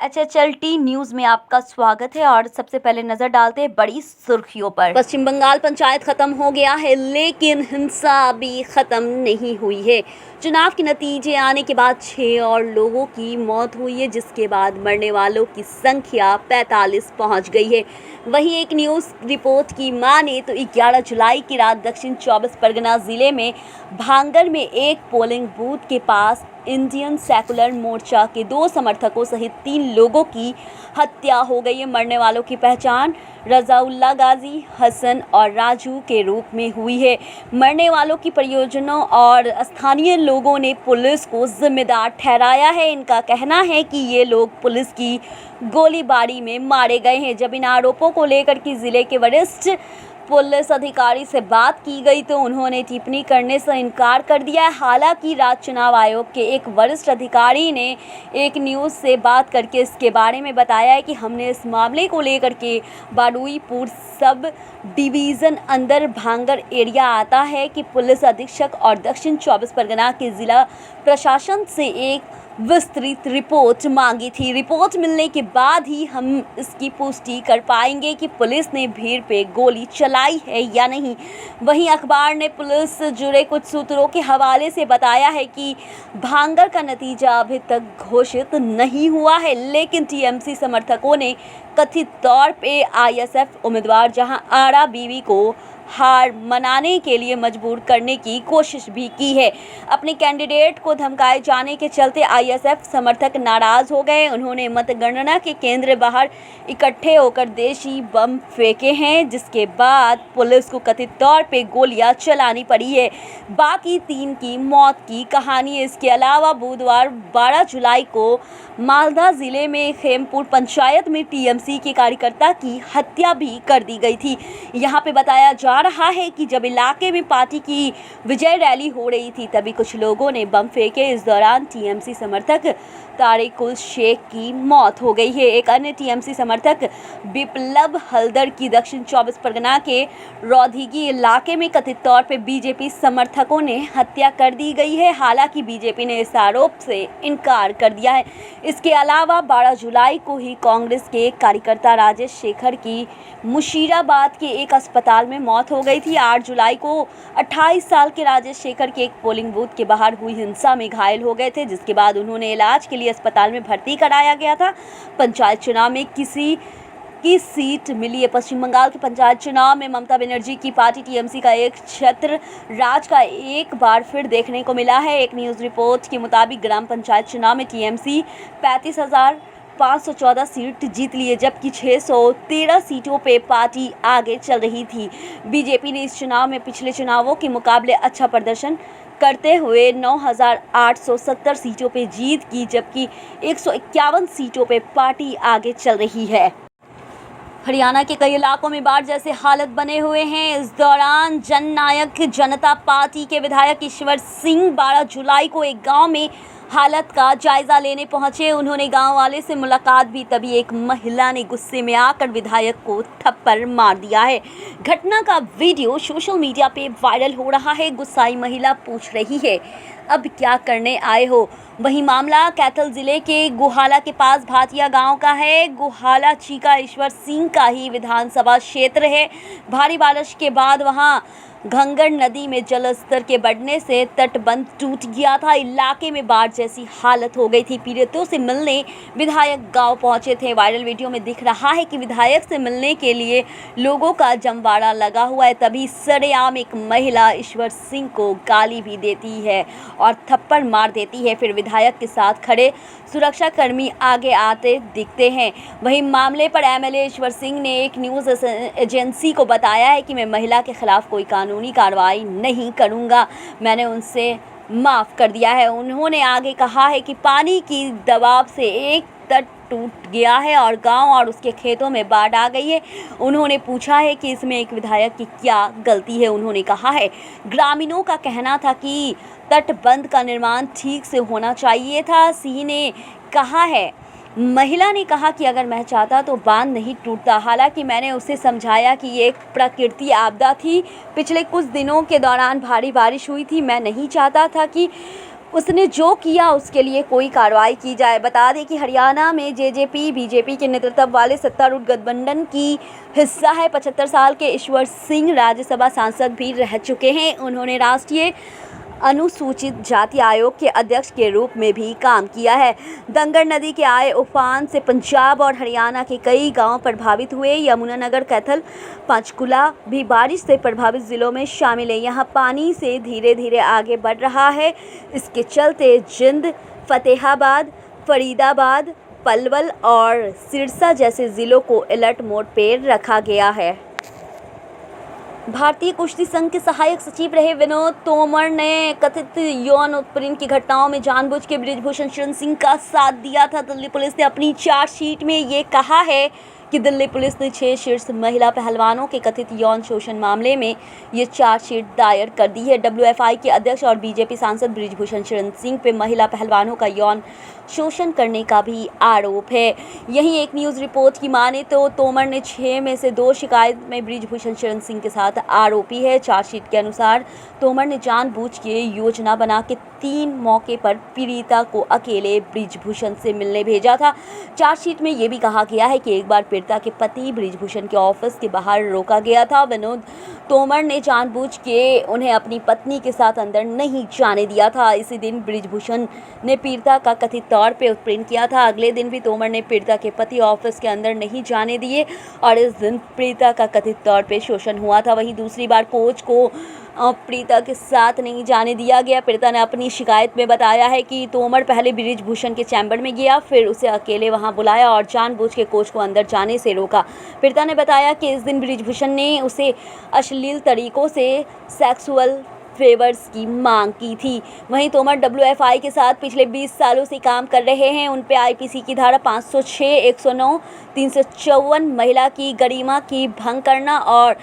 HHLT news में आपका स्वागत है और सबसे पहले नजर डालते हैं बड़ी सुर्खियों पर। पश्चिम बंगाल पंचायत खत्म हो गया है, लेकिन हिंसा अभी खत्म नहीं हुई है। चुनाव के नतीजे आने के बाद 6 और लोगों की मौत हुई है, जिसके बाद मरने वालों की संख्या 45 पहुंच गई है। वहीं एक न्यूज़ रिपोर्ट की माने तो 11 जुलाई की रात दक्षिण 24 परगना जिले में भांगर में एक पोलिंग बूथ के पास इंडियन सेकुलर मोर्चा के 2 समर्थकों सहित 3 लोगों की हत्या हो गई है। मरने वालों की पहचान रजाउल्ला गाजी, हसन और राजू के रूप में हुई है। मरने वालों की परिजनों और स्थानीय लोगों ने पुलिस को जिम्मेदार ठहराया है। इनका कहना है कि ये लोग पुलिस की गोलीबारी में मारे गए हैं। जब इन आरोपों को लेकर के जिले के वरिष्ठ पुलिस अधिकारी से बात की गई तो उन्होंने टिप्पणी करने से इनकार कर दिया है। हालांकि राज्य चुनाव आयोग के एक वरिष्ठ अधिकारी ने एक न्यूज़ से बात करके इसके बारे में बताया है कि हमने इस मामले को लेकर के बारुईपुर सब डिवीज़न अंदर भांगर एरिया आता है कि पुलिस अधीक्षक और दक्षिण 24 परगना के जिला प्रशासन से एक विस्तृत रिपोर्ट मांगी थी। रिपोर्ट मिलने के बाद ही हम इसकी पुष्टि कर पाएंगे कि पुलिस ने भीड़ पे गोली चलाई है या नहीं। वहीं अखबार ने पुलिस से जुड़े कुछ सूत्रों के हवाले से बताया है कि भांगर का नतीजा अभी तक घोषित नहीं हुआ है, लेकिन टीएमसी समर्थकों ने कथित तौर पे आईएसएफ उम्मीदवार जहां आरा बीवी को हार मनाने के लिए मजबूर करने की कोशिश भी की है। अपने कैंडिडेट को धमकाए जाने के चलते आईएसएफ समर्थक नाराज हो गए। उन्होंने मतगणना के केंद्र बाहर इकट्ठे होकर देशी बम फेंके हैं, जिसके बाद पुलिस को कथित तौर पे गोलियां चलानी पड़ी है। बाकी 3 की मौत की कहानी है। इसके अलावा बुधवार 12 जुलाई को मालदा जिले में खेमपुर पंचायत में टीएमसी के कार्यकर्ता की हत्या भी कर दी गई थी। यहाँ पे बताया जा रहा है कि जब इलाके में पार्टी की विजय रैली हो रही थी तभी कुछ लोगों ने बम फेंके। इस दौरान टीएमसी समर्थक तारिकुल शेख की मौत हो गई है। एक अन्य टीएमसी समर्थक बिप्लब हल्दर की दक्षिण 24 परगना के रौधीगी इलाके में कथित तौर पे बीजेपी समर्थकों ने हत्या कर दी गई है। हालांकि बीजेपी ने इस आरोप से इनकार कर दिया है। इसके अलावा 12 जुलाई को ही कांग्रेस के एक कार्यकर्ता राजेश शेखर की मुशीराबाद के एक अस्पताल में मौत हो गई थी। 8 जुलाई को 28 साल के राजेश शेखर के एक पोलिंग बूथ के बाहर हुई हिंसा में घायल हो गए थे, जिसके बाद उन्होंने इलाज के लिए अस्पताल में भर्ती कराया गया था। पंचायत चुनाव में किसी की सीट मिली है। पश्चिम बंगाल के पंचायत चुनाव में ममता बनर्जी की पार्टी टीएमसी का एक छत्र राज का एक बार फिर देखने को मिला है। एक न्यूज़ रिपोर्ट के मुताबिक ग्राम पंचायत चुनाव में टीएमसी 35,514 सीट जीत लिए, जबकि 613 सीटों पे पार्टी आगे चल रही थी। बीजेपी ने इस चुनाव में पिछले चुनावों के मुकाबले अच्छा प्रदर्शन करते हुए 9,870 सीटों पे जीत की, जबकि 151 सीटों पे पार्टी आगे चल रही है। हरियाणा के कई इलाकों में बाढ़ जैसे हालत बने हुए हैं। इस दौरान जननायक जनता पार्टी के विधायक ईश्वर सिंह 12 जुलाई को एक गांव में हालत का जायजा लेने पहुंचे। उन्होंने गांव वाले से मुलाकात भी, तभी एक महिला ने गुस्से में आकर विधायक को थप्पड़ मार दिया है। घटना का वीडियो सोशल मीडिया पे वायरल हो रहा है। गुस्साई महिला पूछ रही है, अब क्या करने आए हो? वहीं मामला कैथल जिले के गुहाला के पास भाटिया गांव का है। गुहाला चीका ईश्वर सिंह का ही विधानसभा क्षेत्र है। भारी बारिश के बाद वहां घंगर नदी में जलस्तर के बढ़ने से तटबंध टूट गया था। इलाके में बाढ़ जैसी हालत हो गई थी। पीड़ितों से मिलने विधायक गांव पहुंचे थे। वायरल वीडियो में दिख रहा है कि विधायक से मिलने के लिए लोगों का जमवाड़ा लगा हुआ है। तभी सरेआम एक महिला ईश्वर सिंह को गाली भी देती है और थप्पड़ मार देती है। फिर विधायक के साथ खड़े सुरक्षाकर्मी आगे आते दिखते हैं। वहीं मामले पर एमएलए ईश्वर सिंह ने एक न्यूज़ एजेंसी को बताया है कि मैं महिला के खिलाफ कोई कानूनी कार्रवाई नहीं करूंगा, मैंने उनसे माफ़ कर दिया है। उन्होंने आगे कहा है कि पानी की दबाव से एक तट टूट गया है और गांव और उसके खेतों में बाढ़ आ गई है। उन्होंने पूछा है कि इसमें एक विधायक की क्या गलती है। उन्होंने कहा है, ग्रामीणों का कहना था कि तटबंध का निर्माण ठीक से होना चाहिए था। सिंह ने कहा है, महिला ने कहा कि अगर मैं चाहता तो बांध नहीं टूटता। हालांकि मैंने उसे समझाया कि ये एक प्राकृतिक आपदा थी। पिछले कुछ दिनों के दौरान भारी बारिश हुई थी। मैं नहीं चाहता था कि उसने जो किया उसके लिए कोई कार्रवाई की जाए। बता दें कि हरियाणा में जेजेपी बीजेपी के नेतृत्व वाले सत्तारूढ़ गठबंधन की हिस्सा है। 75 साल के ईश्वर सिंह राज्यसभा सांसद भी रह चुके हैं। उन्होंने राष्ट्रीय अनुसूचित जाति आयोग के अध्यक्ष के रूप में भी काम किया है। गंगर नदी के आए उफान से पंजाब और हरियाणा के कई गांव प्रभावित हुए। यमुनानगर, कैथल, पंचकुला भी बारिश से प्रभावित जिलों में शामिल है। यहां पानी से धीरे धीरे आगे बढ़ रहा है। इसके चलते जिंद, फतेहाबाद, फरीदाबाद, पलवल और सिरसा जैसे जिलों को अलर्ट मोड पर रखा गया है। भारतीय कुश्ती संघ के सहायक सचिव रहे विनोद तोमर ने कथित यौन उत्पीड़न की घटनाओं में जानबूझ के बृजभूषण शरण सिंह का साथ दिया था। दिल्ली पुलिस ने अपनी चार्जशीट में ये कहा है कि दिल्ली पुलिस ने 6 शीर्ष महिला पहलवानों के कथित यौन शोषण मामले में ये चार्जशीट दायर कर दी है। डब्ल्यूएफआई के अध्यक्ष और बीजेपी सांसद बृजभूषण शरण सिंह पे महिला पहलवानों का यौन शोषण करने का भी आरोप है। यहीं एक न्यूज़ रिपोर्ट की माने तो तोमर ने 6 में से 2 शिकायत में बृजभूषण शरण सिंह के साथ आरोपी है। चार्जशीट के अनुसार तोमर ने जानबूझ के योजना बना के 3 मौके पर पीड़िता को अकेले बृजभूषण से मिलने भेजा था। चार्जशीट में ये भी कहा गया है कि एक बार पीड़िता के पति बृजभूषण के ऑफिस के बाहर रोका गया था। विनोद तोमर ने जानबूझ के उन्हें अपनी पत्नी के साथ अंदर नहीं जाने दिया था। इसी दिन बृजभूषण ने पीड़िता का कथित तौर पे उत्पीड़न किया था। अगले दिन भी तोमर ने पीड़िता के पति ऑफिस के अंदर नहीं जाने दिए और इस दिन पीड़िता का कथित तौर पे शोषण हुआ था। वहीं दूसरी बार कोच को पीड़िता के साथ नहीं जाने दिया गया। पीड़िता ने अपनी शिकायत में बताया है कि तोमर पहले बृजभूषण के चैम्बर में गया, फिर उसे अकेले वहां बुलाया और जानबूझ के कोच को अंदर जाने से रोका। पीड़िता ने बताया कि इस दिन बृजभूषण ने उसे अश्लील तरीकों से सेक्सुअल फेवर्स की मांग की थी। वहीं तोमर डब्ल्यूएफआई के साथ पिछले 20 सालों से काम कर रहे हैं। उन पे आईपीसी की धारा 506, 109, 354 महिला की गरिमा की भंग करना और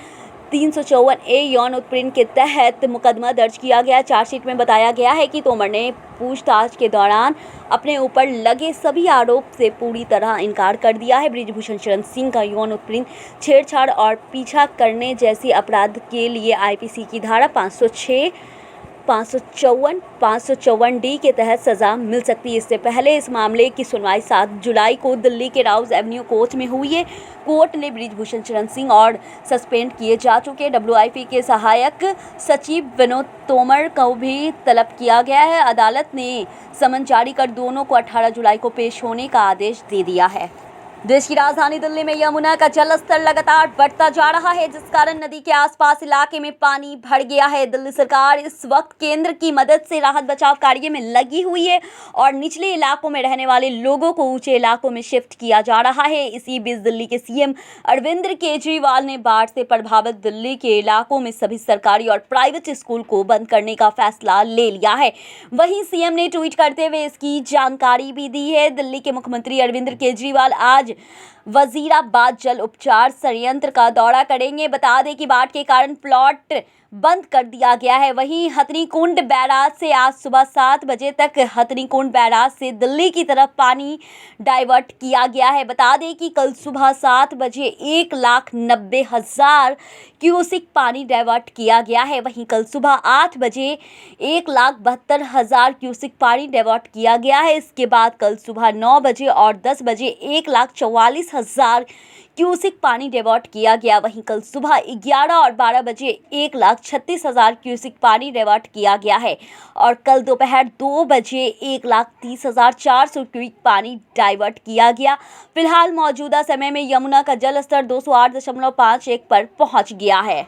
354A यौन उत्पीड़न के तहत मुकदमा दर्ज किया गया। चार्जशीट में बताया गया है कि तोमर ने पूछताछ के दौरान अपने ऊपर लगे सभी आरोप से पूरी तरह इनकार कर दिया है। बृजभूषण शरण सिंह का यौन उत्पीड़न, छेड़छाड़ और पीछा करने जैसे अपराध के लिए आईपीसी की धारा 506, 554, 554D के तहत सज़ा मिल सकती है। इससे पहले इस मामले की सुनवाई 7 जुलाई को दिल्ली के राउज एवेन्यू कोर्ट में हुई है। कोर्ट ने बृजभूषण शरण सिंह और सस्पेंड किए जा चुके डब्ल्यूआईपी के सहायक सचिव विनोद तोमर को भी तलब किया गया है। अदालत ने समन जारी कर दोनों को 18 जुलाई को पेश होने का आदेश दे दिया है। देश की राजधानी दिल्ली में यमुना का जलस्तर लगातार बढ़ता जा रहा है, जिस कारण नदी के आसपास इलाके में पानी भर गया है। दिल्ली सरकार इस वक्त केंद्र की मदद से राहत बचाव कार्य में लगी हुई है और निचले इलाकों में रहने वाले लोगों को ऊंचे इलाकों में शिफ्ट किया जा रहा है। इसी बीच दिल्ली के सीएम अरविंद केजरीवाल ने बाढ़ से प्रभावित दिल्ली के इलाकों में सभी सरकारी और प्राइवेट स्कूल को बंद करने का फैसला ले लिया है। वहीं सीएम ने ट्वीट करते हुए इसकी जानकारी भी दी है। दिल्ली के मुख्यमंत्री अरविंद केजरीवाल आज वजीराबाद जल उपचार संयंत्र का दौरा करेंगे। बता दें कि बाढ़ के कारण प्लॉट बंद कर दिया गया है। वहीं हथनीकुंड बैराज से आज सुबह 7 बजे तक हथनीकुंड बैराज से दिल्ली की तरफ पानी डाइवर्ट किया गया है। बता दें कि कल सुबह 7 बजे 1,90,000 क्यूसिक पानी डाइवर्ट किया गया है। वहीं कल सुबह 8 बजे 1,72,000 क्यूसिक पानी डाइवर्ट किया गया है। इसके बाद कल सुबह 9 बजे और 10 बजे 1,44,000 क्यूसिक पानी डाइवर्ट किया गया। वहीं कल सुबह 11 और 12 बजे 1,36,000 क्यूसिक पानी डाइवर्ट किया गया है और कल दोपहर 2 बजे 1,30,400 क्यूसिक पानी डाइवर्ट किया गया। फिलहाल मौजूदा समय में यमुना का जलस्तर 208.51 पर पहुंच गया है।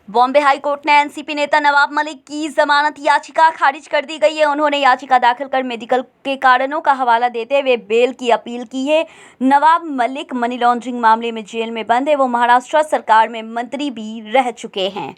बॉम्बे हाई कोर्ट ने एनसीपी नेता नवाब मलिक की जमानत याचिका खारिज कर दी गई है। उन्होंने याचिका दाखिल कर मेडिकल के कारणों का हवाला देते हुए बेल की अपील की है। नवाब मलिक मनी लॉन्ड्रिंग मामले में जेल में बंद है। वो महाराष्ट्र सरकार में मंत्री भी रह चुके हैं।